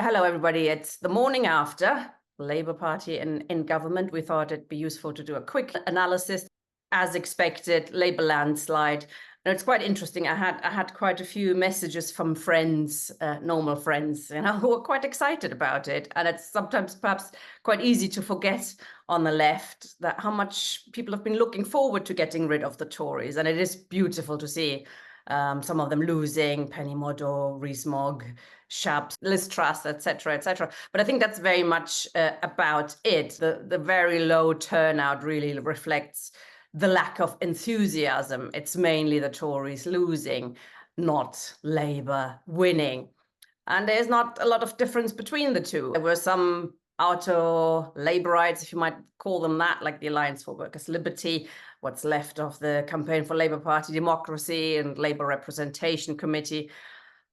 Hello, everybody. It's the morning after Labour Party in government. We thought it'd be useful to do a quick analysis. As expected, Labour landslide. And it's quite interesting. I had quite a few messages from friends, normal friends, who were quite excited about it. And it's sometimes perhaps quite easy to forget on the left that how much people have been looking forward to getting rid of the Tories. And it is beautiful to see some of them losing, Penny Murdo, Rees-Mogg, Sharp, Liz Truss, etc., etc. But I think that's very much about it. The very low turnout really reflects the lack of enthusiasm. It's mainly the Tories losing, not Labour winning. And there's not a lot of difference between the two. There were some outer Labourites, if you might call them that, like the Alliance for Workers' Liberty, what's left of the Campaign for Labour Party Democracy and Labour Representation Committee,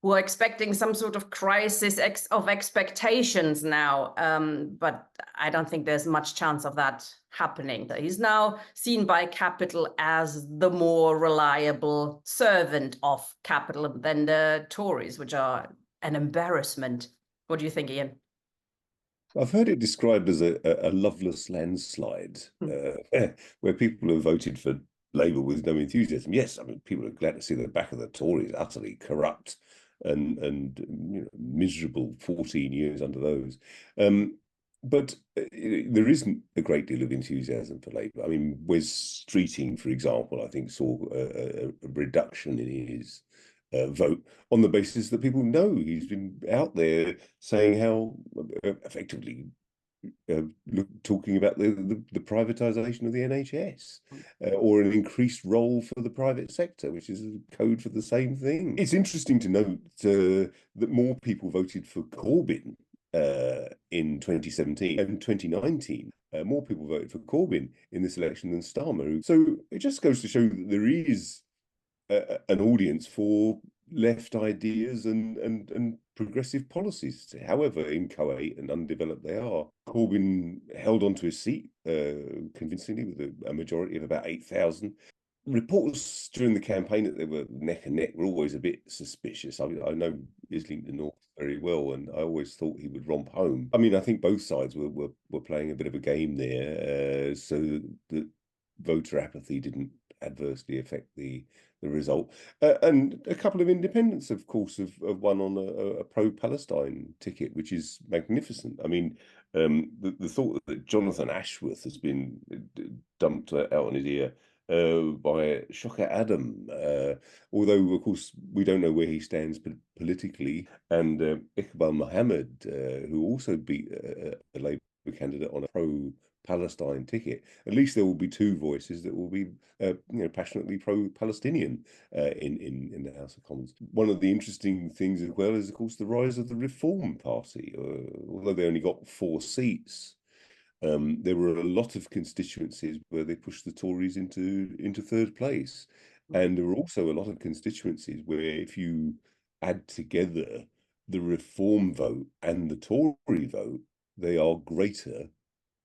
who are expecting some sort of crisis of expectations now. But I don't think there's much chance of that happening. He's now seen by capital as the more reliable servant of capital than the Tories, which are an embarrassment. What do you think, Ian? I've heard it described as a loveless landslide, where people have voted for Labour with no enthusiasm. Yes, I mean, people are glad to see the back of the Tories, utterly corrupt and miserable 14 years under those. But there isn't a great deal of enthusiasm for Labour. I mean, Wes Streeting, for example, I think saw a reduction in his vote on the basis that people know he's been out there saying how effectively talking about the privatization of the NHS or an increased role for the private sector, which is a code for the same thing. It's interesting to note that more people voted for Corbyn in 2017 and 2019. More people voted for Corbyn in this election than Starmer. So it just goes to show that there is an audience for left ideas and progressive policies, however inchoate and undeveloped they are. Corbyn held on to his seat convincingly with a majority of about 8,000. Reports during the campaign that they were neck and neck were always a bit suspicious. I know Islington North very well, and I always thought he would romp home. I mean, I think both sides were playing a bit of a game there, so that voter apathy didn't adversely affect the result. And a couple of independents, of course, have won on a pro-Palestine ticket, which is magnificent. I mean, the thought that Jonathan Ashworth has been dumped out on his ear by Shocker Adam, although, of course, we don't know where he stands politically, and Iqbal Mohammed, who also beat a Labour candidate on a pro-Palestine ticket. At least there will be two voices that will be passionately pro-Palestinian in the House of Commons. One of the interesting things as well is, of course, the rise of the Reform Party. Although they only got 4 seats, there were a lot of constituencies where they pushed the Tories into third place. And there were also a lot of constituencies where if you add together the Reform vote and the Tory vote, they are greater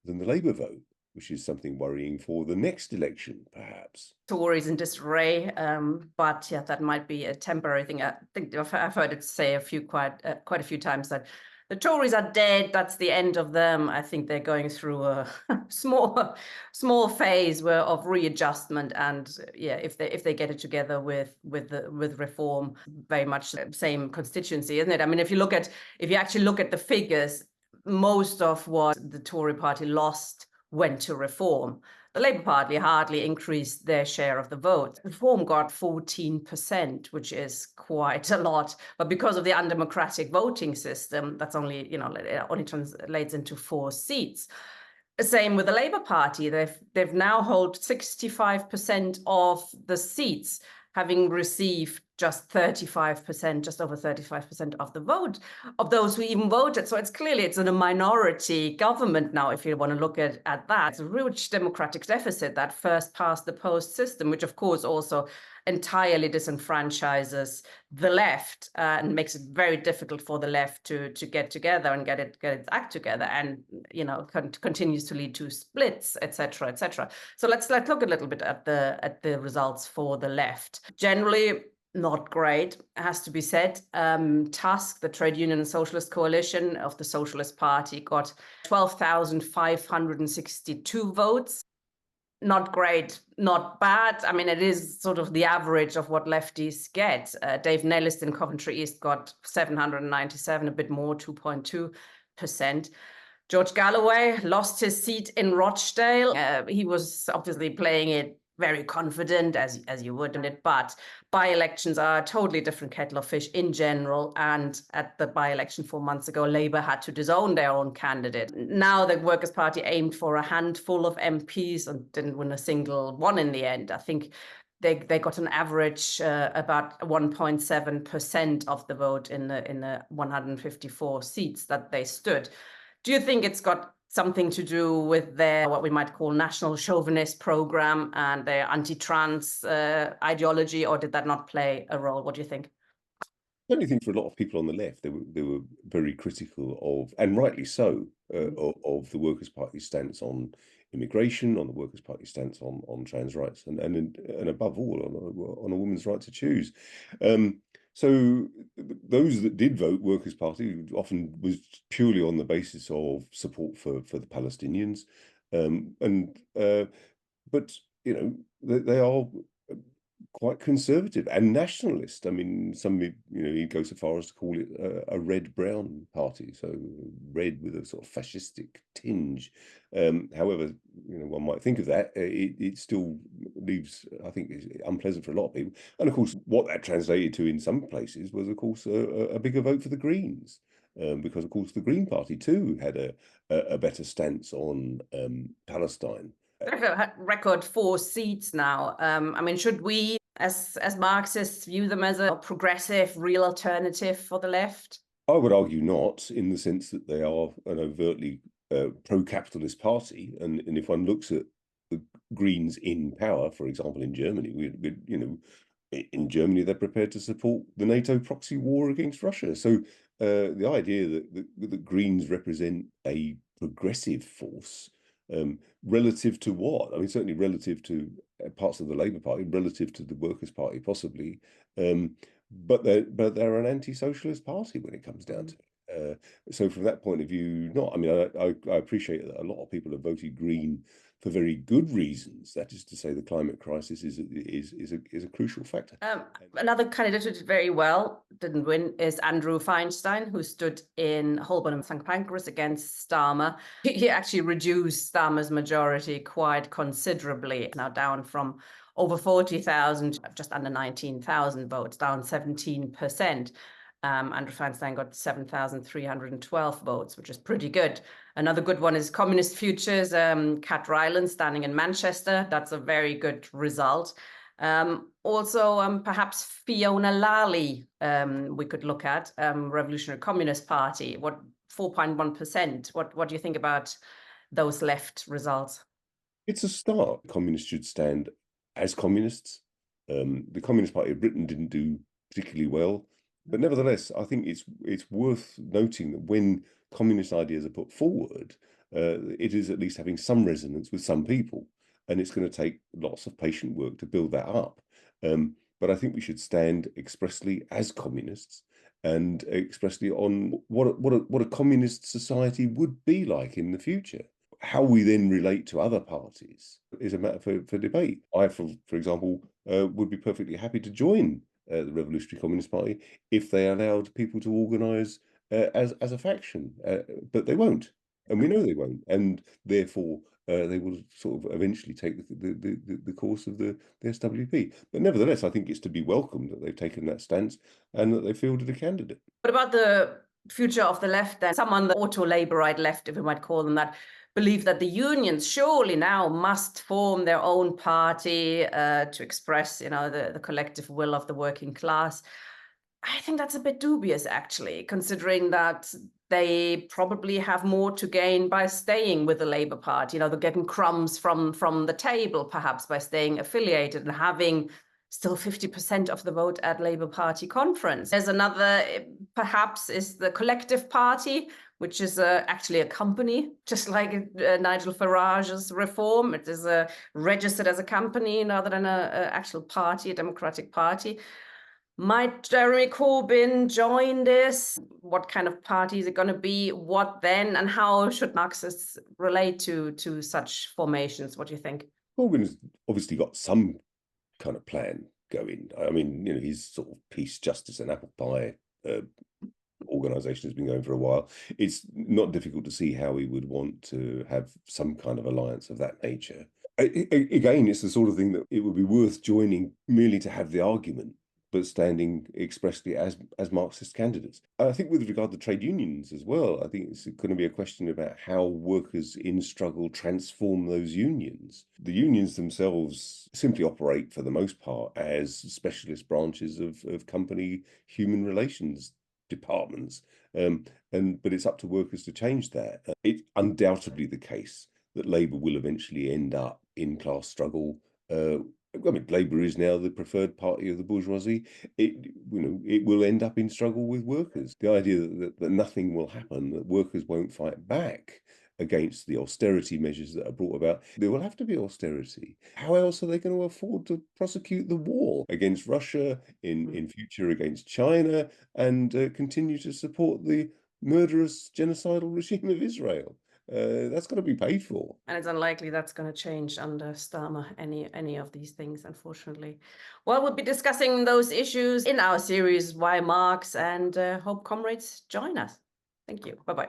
than the Labour vote, which is something worrying for the next election, perhaps. Tories in disarray, but yeah, that might be a temporary thing. I think I've heard it say quite a few times that the Tories are dead. That's the end of them. I think they're going through a small phase of readjustment, and yeah, if they get it together with Reform, very much the same constituency, isn't it? I mean, if you actually look at the figures, most of what the Tory party lost went to Reform. The Labour Party hardly increased their share of the vote. Reform got 14%, which is quite a lot. But because of the undemocratic voting system, that's only, it only translates into 4 seats. Same with the Labour Party. They've now hold 65% of the seats, having received just 35%, just over 35% of the vote of those who even voted. So it's in a minority government now, if you want to look at that. It's a huge democratic deficit, that first past the post system, which of course also entirely disenfranchises the left and makes it very difficult for the left to get together and get its act together, and continues to lead to splits, etc., etc. So let's look a little bit at the results for the left. Generally, not great, has to be said. Tusk, the trade union and socialist coalition of the Socialist Party, got 12,562 votes. Not great, not bad. I mean, it is sort of the average of what lefties get. Dave Nellis in Coventry East got 797, a bit more, 2.2%. George Galloway lost his seat in Rochdale. He was obviously playing it very confident, as you would in it, but by-elections are a totally different kettle of fish in general. And at the by-election 4 months ago, Labour had to disown their own candidate. Now the Workers' Party aimed for a handful of MPs and didn't win a single one in the end. I think they got an average about 1.7% of the vote in the 154 seats that they stood. Do you think it's got something to do with their, what we might call, national chauvinist program and their anti-trans ideology, or did that not play a role? What do you think? I only think for a lot of people on the left, they were very critical of, and rightly so, of the Workers' Party's stance on immigration, on the Workers' Party stance on trans rights, and above all on a woman's right to choose. So those that did vote Workers' Party often was purely on the basis of support for the Palestinians, but you know they are quite conservative and nationalist. I mean, he goes so far as to call it a red-brown party, so red with a sort of fascistic tinge. However, one might think of that, it still leaves, I think, it's unpleasant for a lot of people. And of course, what that translated to in some places was, of course, a bigger vote for the Greens. Because, of course, the Green Party too had a better stance on Palestine. Record 4 seats now. I mean, should we, as Marxists, view them as a progressive, real alternative for the left? I would argue not, in the sense that they are an overtly pro-capitalist party, and if one looks at the Greens in power, for example, in Germany, in Germany they're prepared to support the NATO proxy war against Russia. So the idea that the Greens represent a progressive force. Relative to what? I mean, certainly relative to parts of the Labour Party, relative to the Workers' Party, possibly. But they're an anti-socialist party when it comes down to it. So from that point of view, not. I mean, I appreciate that a lot of people have voted Green for very good reasons. That is to say, the climate crisis is a crucial factor. Another candidate who did very well, didn't win, is Andrew Feinstein, who stood in Holborn and St Pancras against Starmer. He actually reduced Starmer's majority quite considerably, now down from over 40,000, just under 19,000 votes, down 17%. Andrew Feinstein got 7,312 votes, which is pretty good. Another good one is Communist Futures, Kat Ryland standing in Manchester. That's a very good result. Also, perhaps Fiona Lally, we could look at, Revolutionary Communist Party, 4.1%. What do you think about those left results? It's a start. Communists should stand as communists. The Communist Party of Britain didn't do particularly well. But nevertheless, I think it's worth noting that when communist ideas are put forward, it is at least having some resonance with some people, and it's going to take lots of patient work to build that up. But I think we should stand expressly as communists and expressly on what a communist society would be like in the future. How we then relate to other parties is a matter for debate. I, for example, would be perfectly happy to join the Revolutionary Communist Party if they allowed people to organise as a faction, but they won't, and we know they won't, and therefore they will sort of eventually take the course of the SWP. But nevertheless, I think it's to be welcomed that they've taken that stance and that they fielded a candidate. What about the future of the left then? Some on the auto-Labourite left, if we might call them that, believe that the unions surely now must form their own party to express, the collective will of the working class. I think that's a bit dubious, actually, considering that they probably have more to gain by staying with the Labour Party. They're getting crumbs from the table, perhaps, by staying affiliated and having still 50% of the vote at Labour Party conference. There's another, perhaps, is the Collective Party, which is actually a company, just like Nigel Farage's Reform. It is registered as a company rather than an actual party, a democratic party. Might Jeremy Corbyn join this? What kind of party is it going to be? What then? And how should Marxists relate to such formations? What do you think? Corbyn's obviously got some kind of plan going. I mean, his sort of peace, justice, and apple pie organisation has been going for a while. It's not difficult to see how he would want to have some kind of alliance of that nature. Again, it's the sort of thing that it would be worth joining merely to have the argument, but standing expressly as Marxist candidates. I think with regard to trade unions as well, I think it's going to be a question about how workers in struggle transform those unions. The unions themselves simply operate, for the most part, as specialist branches of company human relations departments. But it's up to workers to change that. It's undoubtedly the case that Labour will eventually end up in class struggle. I mean, Labour is now the preferred party of the bourgeoisie. It will end up in struggle with workers. The idea that nothing will happen, that workers won't fight back against the austerity measures that are brought about. There will have to be austerity. How else are they going to afford to prosecute the war against Russia, in future against China, and continue to support the murderous genocidal regime of Israel? That's got to be paid for. And it's unlikely that's going to change under Starmer, any of these things, unfortunately. Well, we'll be discussing those issues in our series, Why Marx, and hope comrades join us. Thank you. Bye-bye.